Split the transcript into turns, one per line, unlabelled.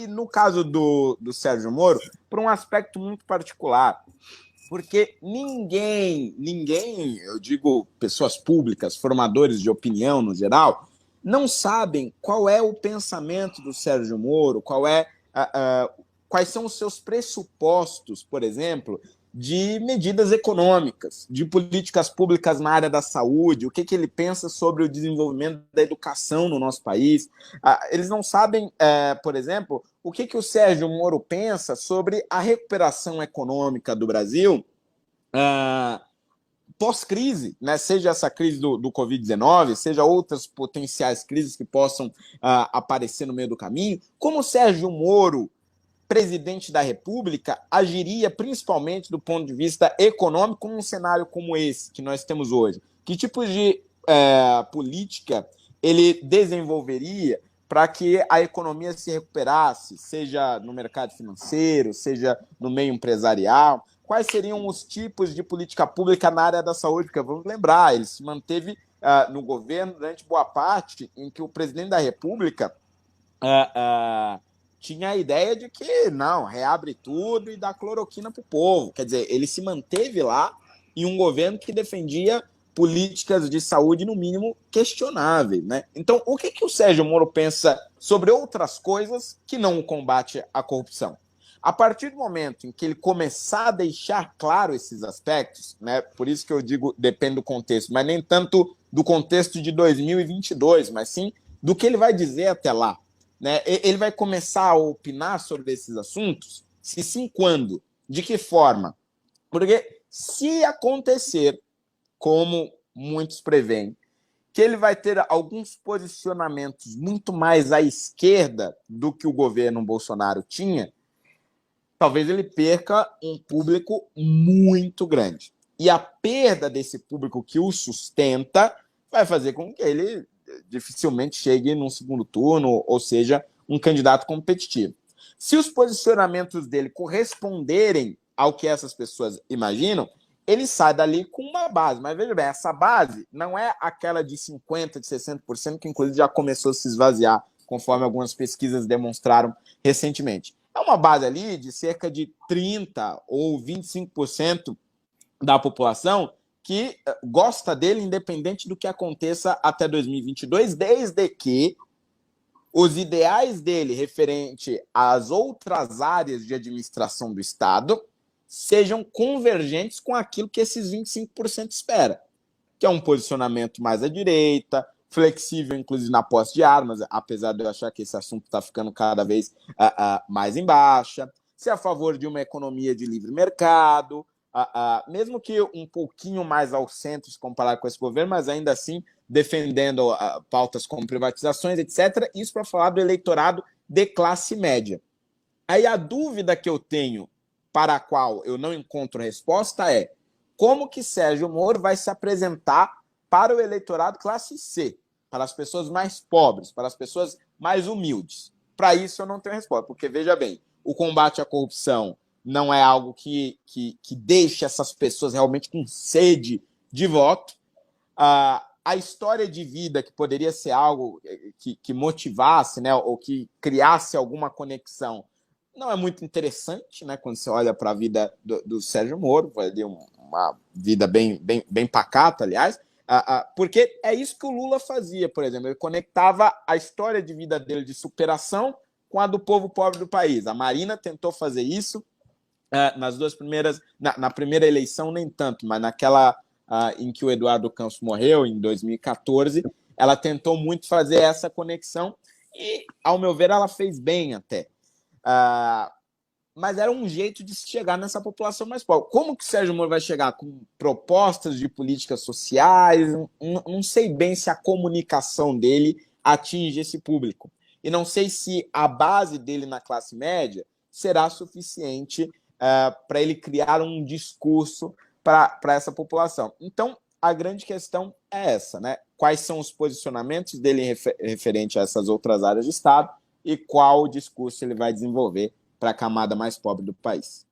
E no caso do Sérgio Moro, por um aspecto muito particular, porque ninguém, eu digo pessoas públicas, formadores de opinião no geral, não sabem qual é o pensamento do Sérgio Moro, quais são os seus pressupostos, por exemplo, de medidas econômicas, de políticas públicas na área da saúde, o que ele pensa sobre o desenvolvimento da educação no nosso país. Eles não sabem, por exemplo, o que o Sérgio Moro pensa sobre a recuperação econômica do Brasil pós-crise, né? Seja essa crise do Covid-19, seja outras potenciais crises que possam aparecer no meio do caminho. Como o Sérgio Moro, presidente da República, agiria principalmente do ponto de vista econômico num cenário como esse que nós temos hoje? Que tipo de política ele desenvolveria para que a economia se recuperasse, seja no mercado financeiro, seja no meio empresarial? Quais seriam os tipos de política pública na área da saúde? Porque vamos lembrar, ele se manteve no governo durante boa parte em que o presidente da República tinha a ideia de que, não, reabre tudo e dá cloroquina para o povo. Quer dizer, ele se manteve lá em um governo que defendia políticas de saúde, no mínimo, questionáveis, né? Então, o que o Sérgio Moro pensa sobre outras coisas que não o combate à corrupção? A partir do momento em que ele começar a deixar claro esses aspectos, né, por isso que eu digo depende do contexto, mas nem tanto do contexto de 2022, mas sim do que ele vai dizer até lá. Né? Ele vai começar a opinar sobre esses assuntos? Se sim, quando? De que forma? Porque se acontecer, como muitos preveem, que ele vai ter alguns posicionamentos muito mais à esquerda do que o governo Bolsonaro tinha, talvez ele perca um público muito grande. E a perda desse público que o sustenta vai fazer com que ele dificilmente chegue num segundo turno, ou seja, um candidato competitivo. Se os posicionamentos dele corresponderem ao que essas pessoas imaginam, ele sai dali com uma base. Mas veja bem, essa base não é aquela de 50%, de 60%, que inclusive já começou a se esvaziar, conforme algumas pesquisas demonstraram recentemente. É uma base ali de cerca de 30% ou 25% da população que gosta dele, independente do que aconteça até 2022, desde que os ideais dele referente às outras áreas de administração do Estado sejam convergentes com aquilo que esses 25% espera, que é um posicionamento mais à direita, flexível, inclusive na posse de armas, apesar de eu achar que esse assunto está ficando cada vez mais em baixa, ser a favor de uma economia de livre mercado, mesmo que um pouquinho mais ao centro se comparar com esse governo, mas ainda assim defendendo pautas como privatizações, etc. Isso para falar do eleitorado de classe média. Aí a dúvida que eu tenho, para a qual eu não encontro resposta, é como que Sérgio Moro vai se apresentar para o eleitorado classe C, para as pessoas mais pobres, para as pessoas mais humildes. Para isso eu não tenho resposta, porque, veja bem, o combate à corrupção não é algo que deixe essas pessoas realmente com sede de voto. A história de vida, que poderia ser algo que motivasse, né, ou que criasse alguma conexão, não é muito interessante, né, quando você olha para a vida do Sérgio Moro, uma vida bem pacata, aliás, porque é isso que o Lula fazia, por exemplo, ele conectava a história de vida dele de superação com a do povo pobre do país. A Marina tentou fazer isso nas duas primeiras, na primeira eleição nem tanto, mas naquela em que o Eduardo Campos morreu, em 2014, ela tentou muito fazer essa conexão e, ao meu ver, ela fez bem até. Mas era um jeito de se chegar nessa população mais pobre. Como que o Sérgio Moro vai chegar? Com propostas de políticas sociais? Não sei bem se a comunicação dele atinge esse público. E não sei se a base dele na classe média será suficiente para ele criar um discurso para essa população. Então, a grande questão é essa, né? Quais são os posicionamentos dele referente a essas outras áreas de Estado e qual discurso ele vai desenvolver para a camada mais pobre do país.